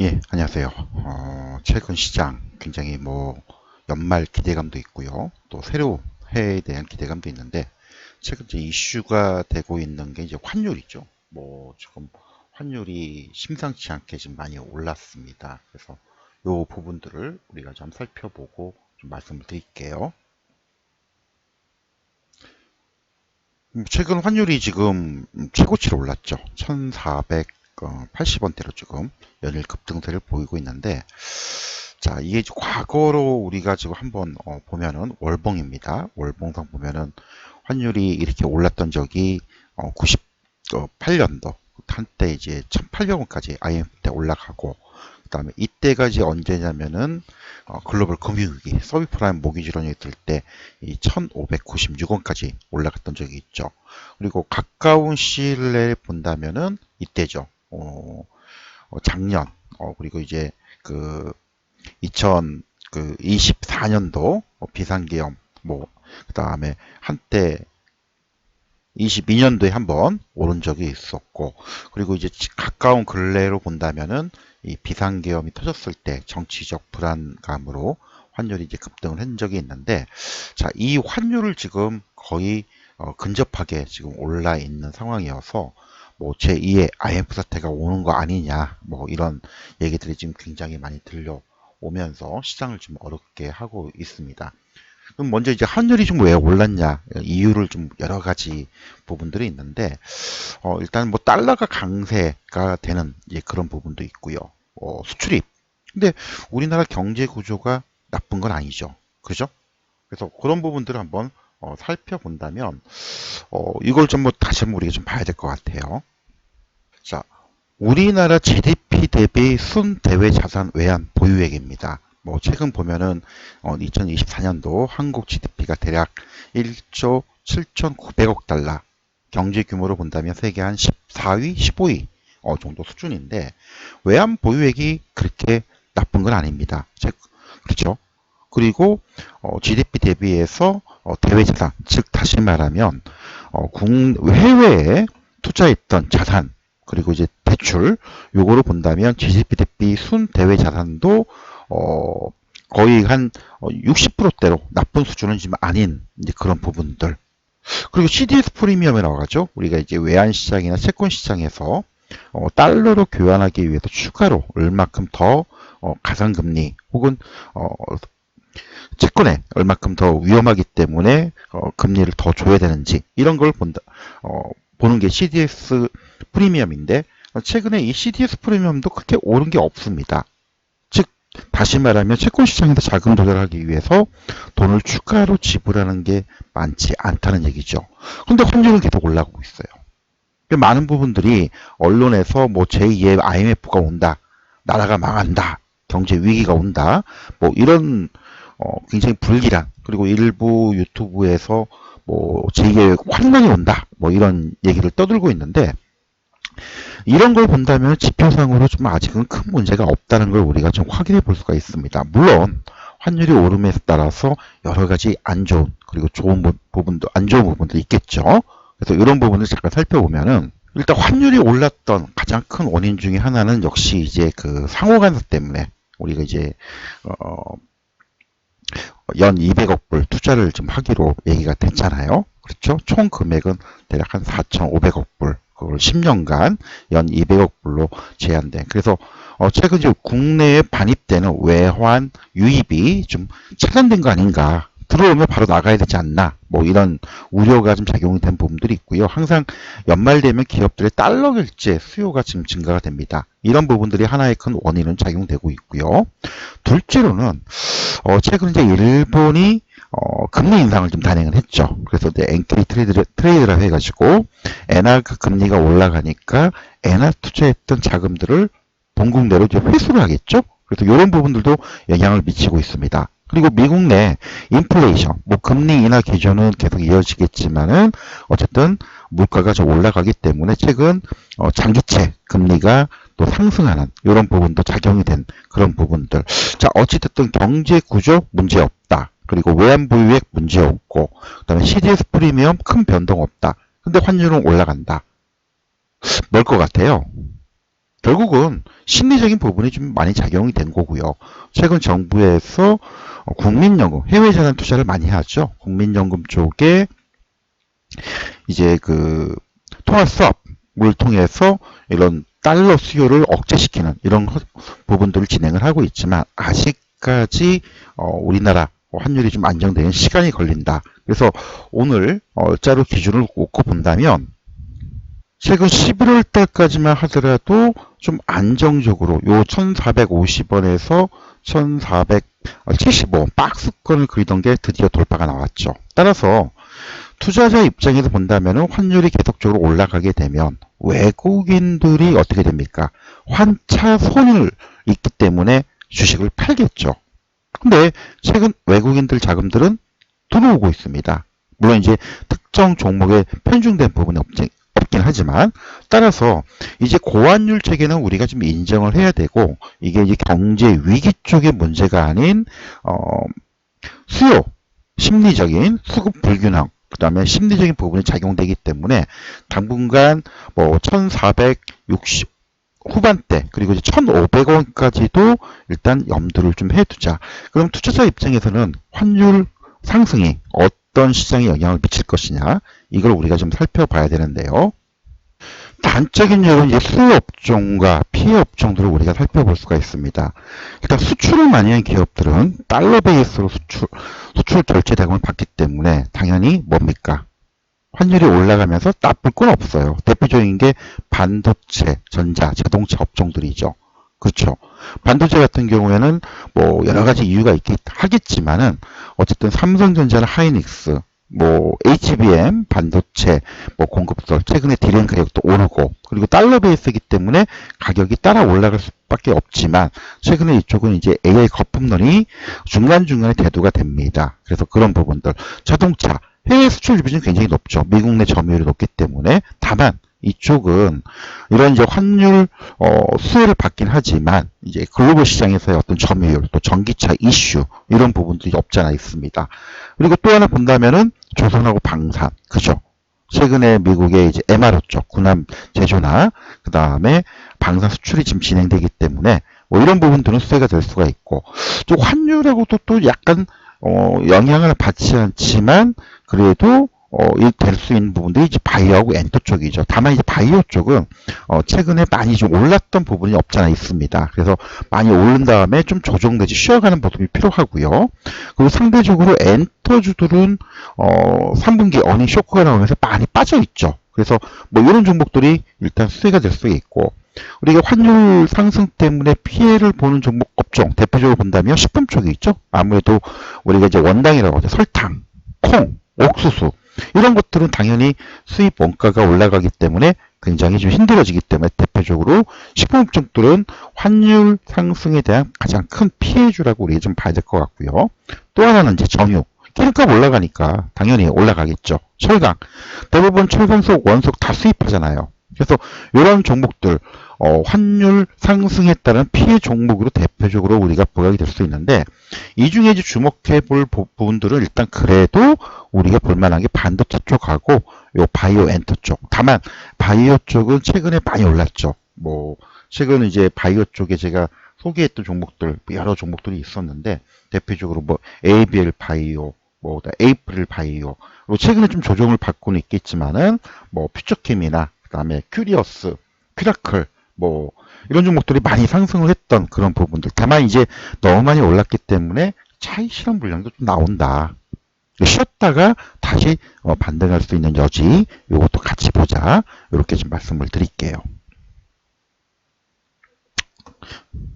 예, 안녕하세요. 최근 시장 굉장히 연말 기대감도 있고요. 또 새로 해에 대한 기대감도 있는데 최근 이제 이슈가 되고 있는 게 이제 환율이죠. 지금 환율이 심상치 않게 지금 많이 올랐습니다. 그래서 요 부분들을 우리가 좀 살펴보고 좀 말씀을 드릴게요. 최근 환율이 지금 최고치로 올랐죠. 1480원대로 지금 연일 급등세를 보이고 있는데 자, 이게 과거로 우리가 지금 한번 보면은 월봉입니다. 월봉상 보면은 환율이 이렇게 올랐던 적이 98년도 한때 이제 1,800원까지 IMF 때 올라가고 그다음에 이때가 이제 언제냐면은 글로벌 금융위기 서브프라임 모기지론이 있을 때 이 1,596원까지 올라갔던 적이 있죠. 그리고 가까운 시일 내에 본다면은 이때죠. 작년 그리고 이제 그 2024년도 비상계엄 그다음에 한때 22년도에 한번 오른 적이 있었고 그리고 이제 가까운 근래로 본다면은 이 비상계엄이 터졌을 때 정치적 불안감으로 환율이 이제 급등을 한 적이 있는데 자, 이 환율을 지금 거의 근접하게 지금 올라 있는 상황이어서 제2의 IMF 사태가 오는 거 아니냐 이런 얘기들이 지금 굉장히 많이 들려오면서 시장을 좀 어렵게 하고 있습니다. 그럼 먼저 이제 환율이 좀 왜 올랐냐 이유를 좀 여러 가지 부분들이 있는데 일단 달러가 강세가 되는 이제 그런 부분도 있고요. 수출입. 근데 우리나라 경제 구조가 나쁜 건 아니죠. 그죠? 그래서 그런 부분들을 한번 살펴본다면 이걸 좀 다시 한번 우리가 좀 봐야 될 것 같아요. 자, 우리나라 GDP 대비 순대외 자산 외환 보유액입니다. 최근 보면은 2024년도 한국 GDP가 대략 1조 7,900억 달러, 경제 규모로 본다면 세계 한 14위, 15위 정도 수준인데 외환 보유액이 그렇게 나쁜 건 아닙니다. 그렇죠? 그리고 GDP 대비해서 대외 자산, 즉 다시 말하면 해외에 투자했던 자산 그리고 이제 대출 요거로 본다면 GDP 대비 순대외 자산도 어, 거의 한 60%대로 나쁜 수준은 지금 아닌 이제 그런 부분들. 그리고 CDS 프리미엄에 나와가죠. 우리가 이제 외환 시장이나 채권 시장에서 달러로 교환하기 위해서 추가로 얼마큼 더 가상금리 혹은 채권에 얼마큼 더 위험하기 때문에 금리를 더 줘야 되는지 이런 걸 보는 게 CDS 프리미엄인데 최근에 이 CDS 프리미엄도 그렇게 오른 게 없습니다. 즉 다시 말하면 채권 시장에서 자금 조달하기 위해서 돈을 추가로 지불하는 게 많지 않다는 얘기죠. 그런데 환율은 계속 올라가고 있어요. 많은 부분들이 언론에서 제2의 IMF가 온다, 나라가 망한다, 경제 위기가 온다, 이런 굉장히 불길한 그리고 일부 유튜브에서 제2의 환란이 온다 이런 얘기를 떠들고 있는데 이런 걸 본다면 지표상으로 좀 아직은 큰 문제가 없다는 걸 우리가 좀 확인해 볼 수가 있습니다. 물론 환율이 오름에 따라서 여러 가지 안 좋은 그리고 좋은 부분도 안 좋은 부분도 있겠죠. 그래서 이런 부분을 잠깐 살펴보면은 일단 환율이 올랐던 가장 큰 원인 중에 하나는 역시 이제 그 상호간세 때문에 우리가 이제 어, 연 200억 불 투자를 좀 하기로 얘기가 됐잖아요. 그렇죠? 총 금액은 대략 한 4,500억 불. 그걸 10년간 연 200억 불로 제한된. 그래서 최근 이제 국내에 반입되는 외환 유입이 좀 차단된 거 아닌가. 들어오면 바로 나가야 되지 않나. 이런 우려가 좀 작용이 된 부분들이 있고요. 항상 연말 되면 기업들의 달러 결제 수요가 지금 증가가 됩니다. 이런 부분들이 하나의 큰 원인은 작용되고 있고요. 둘째로는 최근 이제 일본이 금리 인상을 좀 단행을 했죠. 그래서 이제 엔크리 트레이드라 해가지고 엔화 금리가 올라가니까 엔화 투자했던 자금들을 본국 내로 이제 회수를 하겠죠. 그래서 이런 부분들도 영향을 미치고 있습니다. 그리고 미국 내 인플레이션, 금리 인하 기조는 계속 이어지겠지만은 어쨌든 물가가 좀 올라가기 때문에 최근 장기채 금리가 또 상승하는 이런 부분도 작용이 된 그런 부분들. 자, 어찌됐든 경제 구조 문제 없다. 그리고 외환 보유액 문제 없고, 그다음에 CDS 프리미엄 큰 변동 없다. 근데 환율은 올라간다. 뭘 것 같아요? 결국은 심리적인 부분이 좀 많이 작용이 된 거고요. 최근 정부에서 국민연금, 해외자산 투자를 많이 하죠. 국민연금 쪽에 이제 그 통화 수업을 통해서 이런 달러 수요를 억제시키는 이런 부분들을 진행을 하고 있지만 아직까지 우리나라 환율이 좀 안정되는 시간이 걸린다. 그래서 오늘 짜로 기준을 놓고 본다면 최근 11월 달까지만 하더라도 좀 안정적으로 요 1450원에서 1475원 박스권을 그리던 게 드디어 돌파가 나왔죠. 따라서 투자자 입장에서 본다면 환율이 계속적으로 올라가게 되면 외국인들이 어떻게 됩니까? 환차손을 있기 때문에 주식을 팔겠죠. 근데 최근 외국인들 자금들은 들어오고 있습니다. 물론 이제 특정 종목에 편중된 부분이 없긴 하지만 따라서 이제 고환율 체계는 우리가 좀 인정을 해야 되고 이게 이제 경제 위기 쪽의 문제가 아닌 수요 심리적인 수급 불균형 그 다음에 심리적인 부분이 작용되기 때문에 당분간 뭐 1460 후반대 그리고 이제 1,500원까지도 일단 염두를 좀 해두자. 그럼 투자자 입장에서는 환율 상승이 어떤 시장에 영향을 미칠 것이냐 이걸 우리가 좀 살펴봐야 되는데요. 단적인 예로는 이제 수요 업종과 피해 업종들을 우리가 살펴볼 수가 있습니다. 일단 수출을 많이 한 기업들은 달러 베이스로 수출 결제 대금을 받기 때문에 당연히 뭡니까? 환율이 올라가면서 나쁠 건 없어요. 대표적인 게 반도체, 전자, 자동차 업종들이죠. 그렇죠. 반도체 같은 경우에는 뭐 여러 가지 이유가 있긴 하겠지만은 어쨌든 삼성전자나 하이닉스, 뭐 HBM, 반도체, 뭐 공급설, 최근에 디램 가격도 오르고 그리고 달러 베이스이기 때문에 가격이 따라 올라갈 수밖에 없지만 최근에 이쪽은 이제 AI 거품론이 중간중간에 대두가 됩니다. 그래서 그런 부분들 자동차 해외 수출 비중이 굉장히 높죠. 미국 내 점유율이 높기 때문에 다만 이쪽은 이런 이제 환율 수혜를 받긴 하지만 이제 글로벌 시장에서의 어떤 점유율 또 전기차 이슈 이런 부분들이 없지 않아 있습니다. 그리고 또 하나 본다면은 조선하고 방산 그죠? 최근에 미국의 이제 MRO 쪽 군함 제조나 그 다음에 방산 수출이 지금 진행되기 때문에 뭐 이런 부분들은 수혜가 될 수가 있고 또 환율하고도 또 약간 영향을 받지 않지만 그래도 될 수 있는 부분들이 이제 바이오하고 엔터 쪽이죠. 다만 이제 바이오 쪽은 최근에 많이 좀 올랐던 부분이 없잖아 있습니다. 그래서 많이 오른 다음에 좀 조정되지 쉬어가는 모습이 필요하고요. 그리고 상대적으로 엔터주들은 3분기 어닝 쇼크가 나오면서 많이 빠져 있죠. 그래서 뭐 이런 종목들이 일단 수혜가 될 수 있고 우리가 환율 상승 때문에 피해를 보는 종목 업종 대표적으로 본다면 식품 쪽이 있죠. 아무래도 우리가 이제 원당이라고 하죠. 설탕, 콩, 옥수수 이런 것들은 당연히 수입 원가가 올라가기 때문에 굉장히 좀 힘들어지기 때문에 대표적으로 식품업종들은 환율 상승에 대한 가장 큰 피해주라고 우리가 좀 봐야 될 것 같고요. 또 하나는 이제 정유. 기름값 올라가니까 당연히 올라가겠죠. 철강. 대부분 철강석, 원석 다 수입하잖아요. 그래서 이런 종목들 환율 상승에 따른 피해 종목으로 대표적으로 우리가 부각이 될 수 있는데 이 중에 이제 주목해 볼 부분들은 일단 그래도 우리가 볼 만한 게 반도체 쪽하고 요 바이오 엔터 쪽. 다만 바이오 쪽은 최근에 많이 올랐죠. 뭐 최근 이제 바이오 쪽에 제가 소개했던 종목들 여러 종목들이 있었는데 대표적으로 뭐 ABL 바이오 뭐 에이프릴 바이오 그리고 최근에 좀 조정을 받고는 있겠지만은 뭐 퓨처캠이나 그다음에 큐리어스, 큐라클 뭐 이런 종목들이 많이 상승을 했던 그런 부분들. 다만 이제 너무 많이 올랐기 때문에 차익 실현 물량도 좀 나온다. 쉬었다가 다시 반등할 수 있는 여지 이것도 같이 보자. 이렇게 좀 말씀을 드릴게요.